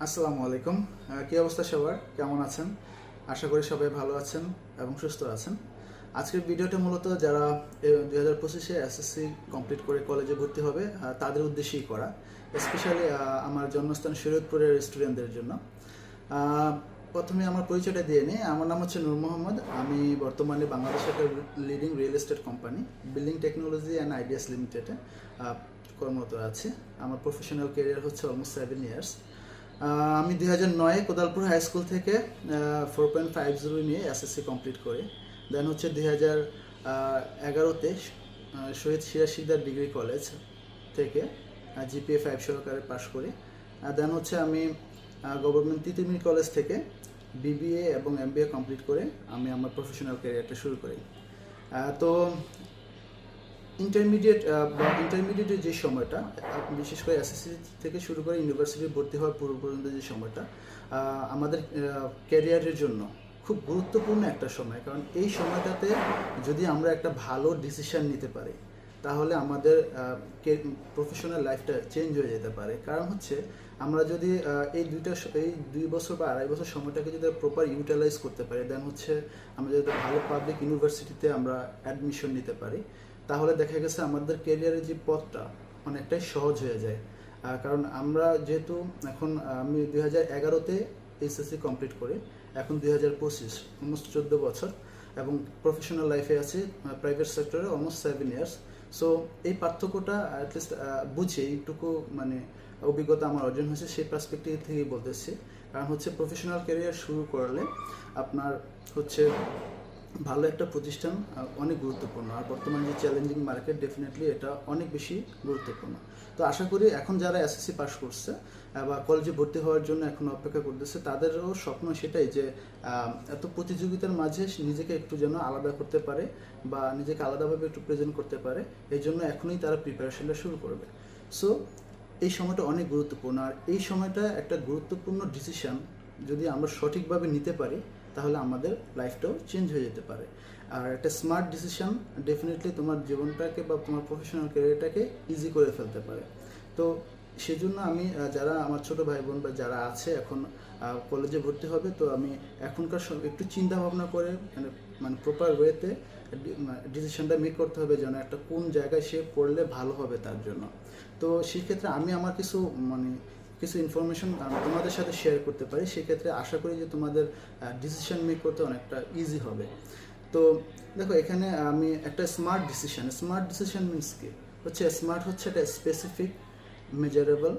আসসালামু আলাইকুম। কী অবস্থা সবার, কেমন আছেন? আশা করি সবাই ভালো আছেন এবং সুস্থ আছেন। আজকের ভিডিওটা মূলত যারা 2025-এ এসএসসি কমপ্লিট করে কলেজে ভর্তি হবে তাদের উদ্দেশ্যেই করা, স্পেশালি আমার জন্মস্থান শরীয়তপুরের স্টুডেন্টদের জন্য। প্রথমে আমার পরিচয়টা দিয়ে নিই। আমার নাম হচ্ছে নূর মোহাম্মদ। আমি বর্তমানে বাংলাদেশের একটা leading real estate company building technology and ideas লিমিটেডে কর্মরত আছি। আমার প্রফেশনাল ক্যারিয়ার হচ্ছে অলমোস্ট 7 ইয়ার্স। আমি 2009-এ কোদালপুর হাই স্কুল থেকে 4.50 নিয়ে এসএসসি কমপ্লিট করি। দেন হচ্ছে 2011-তে শহীদ সিরাজ শিকদার ডিগ্রি কলেজ থেকে জিপিএ 5 সহকারে পাশ করি। দেন হচ্ছে আমি গভর্নমেন্ট তিতুমির কলেজ থেকে বিবিএ এবং এমবিএ কমপ্লিট করে আমি আমার প্রফেশনাল ক্যারিয়ারটা শুরু করি। তো ইন্টারমিডিয়েটের যে সময়টা, বিশেষ করে এসএসসি থেকে শুরু করে ইউনিভার্সিটি ভর্তি হওয়ার পূর্ব পর্যন্ত যে সময়টা আমাদের ক্যারিয়ারের জন্য খুব গুরুত্বপূর্ণ একটা সময়। কারণ এই সময়টাতে যদি আমরা একটা ভালো ডিসিশন নিতে পারি তাহলে আমাদের প্রফেশনাল লাইফটা চেঞ্জ হয়ে যেতে পারে। কারণ হচ্ছে আমরা যদি এই 2 বছর বা 2.5 বছর সময়টাকে যদি প্রপার ইউটিলাইজ করতে পারি, দেন হচ্ছে আমরা যদি ভালো পাবলিক ইউনিভার্সিটিতে আমরা অ্যাডমিশন নিতে পারি, তাহলে দেখা গেছে আমাদের ক্যারিয়ারের যে পথটা অনেকটাই সহজ হয়ে যায়। কারণ আমরা যেহেতু এখন আমি 2011-তে এইচএসসি কমপ্লিট করি, এখন 2025, অলমোস্ট 14 বছর, এবং প্রফেশনাল লাইফে আছি প্রাইভেট সেক্টরে অলমোস্ট 7 ইয়ার্স। সো এই পার্থক্যটা অ্যাটলিস্ট বুঝে এইটুকু মানে অভিজ্ঞতা আমার অর্জন হয়েছে, সেই পার্সপেক্টিভ থেকেই বলতেছি। কারণ হচ্ছে প্রফেশনাল ক্যারিয়ার শুরু করলে আপনার হচ্ছে ভালো একটা প্রতিষ্ঠান অনেক গুরুত্বপূর্ণ। আর বর্তমানে যে চ্যালেঞ্জিং মার্কেট, ডেফিনেটলি এটা অনেক বেশি গুরুত্বপূর্ণ। তো আশা করি এখন যারা এসএসসি পাস করছে বা কলেজে ভর্তি হওয়ার জন্য এখন অপেক্ষা করতেছে, তাদেরও স্বপ্ন সেটাই যে এত প্রতিযোগিতার মাঝে নিজেকে একটু যেন আলাদা করতে পারে বা নিজেকে আলাদাভাবে একটু প্রেজেন্ট করতে পারে। এই জন্য এখনই তারা প্রিপারেশনটা শুরু করবে। সো এই সময়টা অনেক গুরুত্বপূর্ণ। আর এই সময়টা একটা গুরুত্বপূর্ণ ডিসিশন যদি আমরা সঠিকভাবে নিতে পারি তাহলে আমাদের লাইফটাও চেঞ্জ হয়ে যেতে পারে। আর একটা স্মার্ট ডিসিশন ডেফিনেটলি তোমার জীবনটাকে বা তোমার প্রফেশনাল ক্যারিয়ারটাকে ইজি করে ফেলতে পারে। তো সেজন্য আমি যারা আমার ছোট ভাই বোন বা যারা আছে এখন কলেজে ভর্তি হবে, তো আমি এখনকার একটু চিন্তা ভাবনা করে মানে প্রপার ওয়েতে ডিসিশনটা মেক করতে হবে যেন একটা কোন জায়গায় সে পড়লে ভালো হবে তার জন্য। তো সেক্ষেত্রে আমি আমার কিছু ইনফরমেশন তোমাদের সাথে শেয়ার করতে পারি। সেক্ষেত্রে আশা করি যে তোমাদের ডিসিশন মেক করতে অনেকটা ইজি হবে। তো দেখো, এখানে আমি একটা স্মার্ট ডিসিশন মিনস কি হচ্ছে, স্মার্ট হচ্ছে একটা স্পেসিফিক, মেজারেবল,